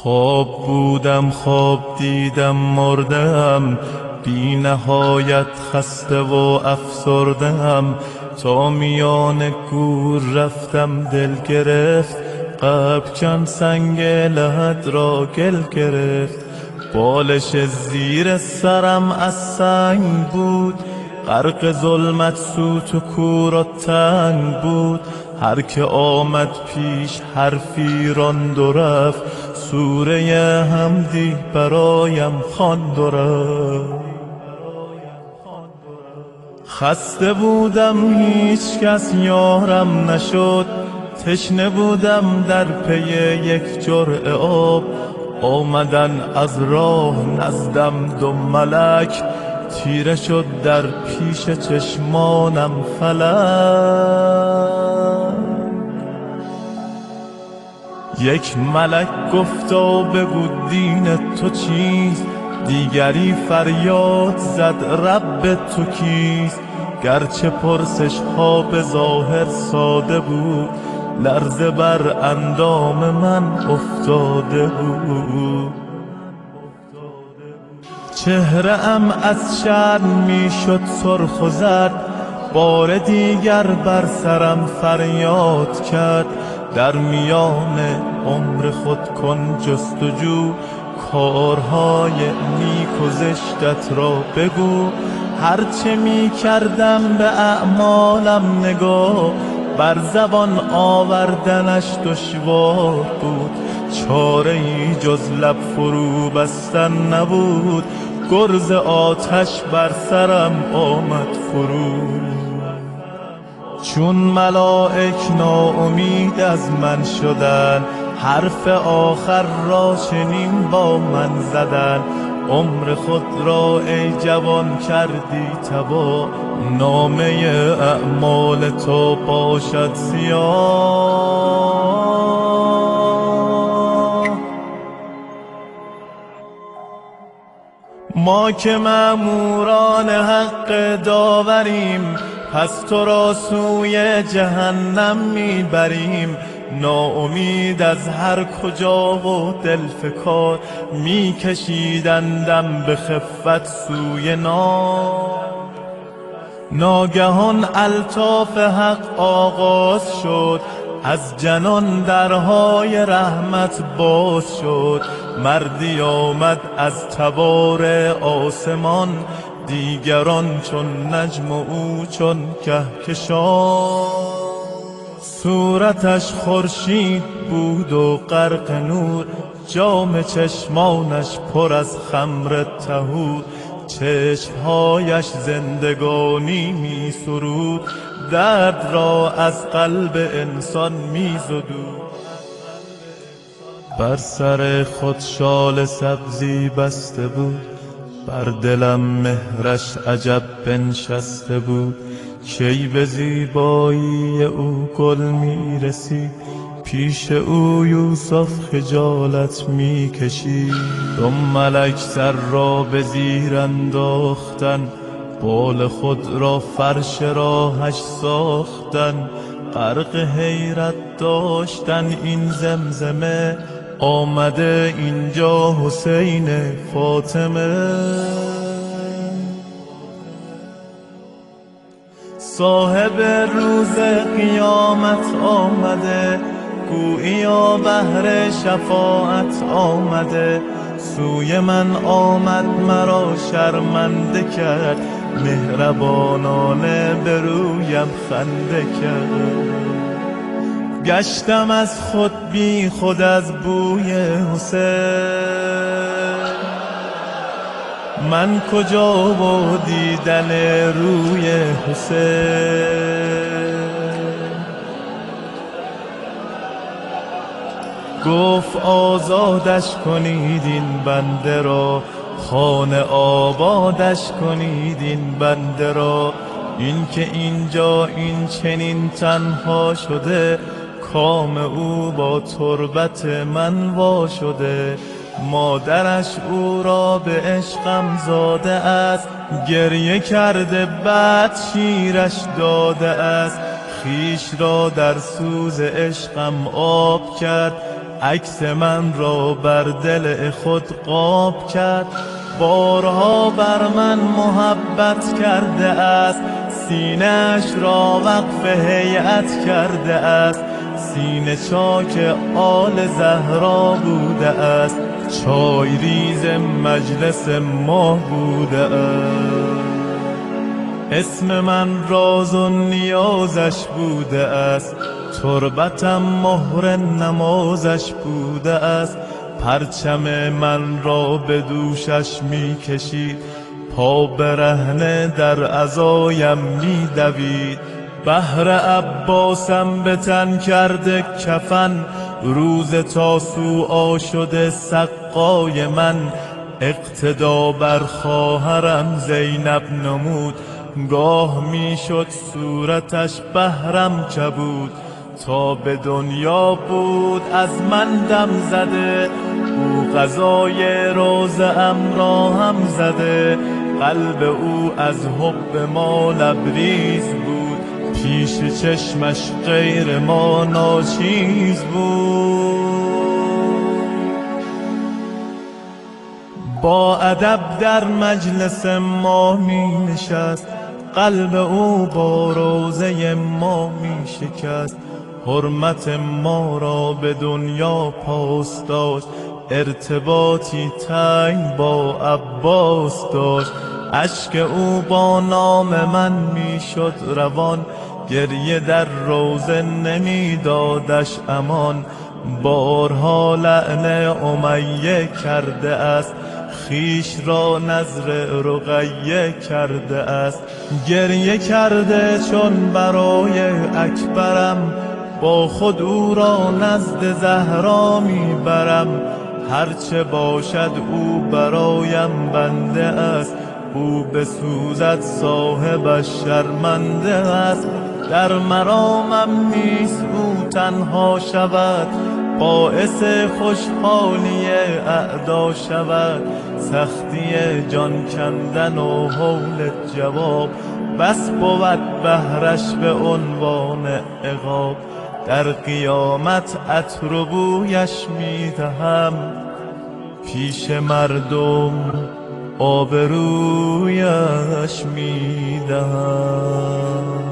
خواب بودم خواب دیدم مردم، بی نهایت خسته و افسردم. تا میان گور رفتم دل گرفت، قبکن سنگ لحد را گل گرفت. بالش زیر سرم از سنگ بود، غرق ظلمت سوت و کور و تنگ بود. هر که آمد پیش حرفی راند و رفت، سوره حمدی برایم خواند و رفت. خسته بودم هیچ کس یارم نشد، تشنه بودم در پی یک جرعه آب. آمدن از راه نزدم دو ملک، تیره شد در پیش چشمانم فلک. یک ملک گفتا بگو دین تو چیست، دیگری فریاد زد رب تو کیست. گرچه پرسش ها به ظاهر ساده بود، لرزه بر اندام من افتاده بود. چهره ام از شرم می شد سرخ و زرد، بار دیگر بر سرم فریاد کرد. در میان عمر خود کن جستجو، کارهای نیک و زشتت را بگو. هرچه می کردم به اعمالم نگاه، بر زبان آوردنش دشوار بود. چاره ای جز لب فرو بستن نبود، گرز آتش بر سرم آمد فرو. چون ملائک ناامید از من شدن، حرف آخر را چنین با من زدن. عمر خود را ای جوان کردی تباه، نامه اعمال تو باشد سیاه. ما که مأموران حق داوریم، پس تو را سوی جهنم میبریم. ناامید از هر کجا و دلفکار، میکشیدندم به خفت سوی نار. ناگهان الطاف حق آغاز شد، از جنان درهای رحمت باز شد. مردی آمد از تبار آسمان، دیگران چون نجم و او چون کهکشان. صورتش خورشید بود و غرق نور، جام چشمانش پر از خمر طهور. چشمهایش زندگانی می سرود، درد را از قلب انسان می زدود. بر سر خود شال سبزی بسته بود، بر دلم مهرش عجب بنشسته بود. کی به زیبایی او گل می رسید، پیش او یوسف خجالت می کشید. دو ملک سر را به زیر انداختن، بال خود را فرش راهش ساختن. غرق حیرت داشتن این زمزمه، آمده اینجا حسین فاطمه. صاحب روز قیامت آمده، گوییا بهر شفاعت آمده. سوی من آمد مرا شرمنده کرد، مهربانانه به رویم خنده کرد. گشتم از خود بی خود از بوی حسین، من کجا و دیدن روی حسین. گفت آزادش کنید این بنده را، خانه آبادش کنید این بنده را. این که اینجا این چنین تنها شده، کام او با تربت من وا شده. مادرش او را به عشقم زاده است، گریه کرده بعد شیرش داده است. خیش را در سوز عشقم آب کرد، عکس من را بر دل خود قاب کرد. بارها بر من محبت کرده است، سینه‌اش را وقف هیئت کرده است. سینه چاک آل زهرا بوده است، چای ریز مجلس ما بوده است. اسم من راز و نیازش بوده است، تربتم مهر نمازش بوده است. پرچم من را به دوشش می کشید، پا برهنه در عزایم می دوید. بهر عباسم به تن کرده کفن، روز تاسوعا شده سقای من. اقتدا بر خواهرم زینب نمود، گاه می شد صورتش بهرم کبود. تا به دنیا بود از من دم زده، او غذای روزه‌ام را هم زده. قلب او از حب ما لبریز بود، پیش چشمش غیر ما ناچیز بود. با ادب در مجلس ما می نشست، قلب او با روزه ما می شکست. حرمت ما را به دنیا پاس داشت، ارتباطی تنگ با عباس داشت. اشک او با نام من می شد روان، گریه در روزه نمی دادش امان. بارها لعن امیه کرده است، خویش را نذر رقیه کرده است. گریه کرده چون برای اکبرم، با خود او را نزد زهرا می برم. هرچه باشد او برایم بنده است، او بسوزد صاحبش شرمنده است. در مرامم نیست او تنها شود، باعث خوشحالی اعدا شود. سختی جان کندن و هول جواب، بس بود بهرش به عنوان عقاب. در قیامت عطر و بویش می دهم، پیش مردم آبرویش می دهم.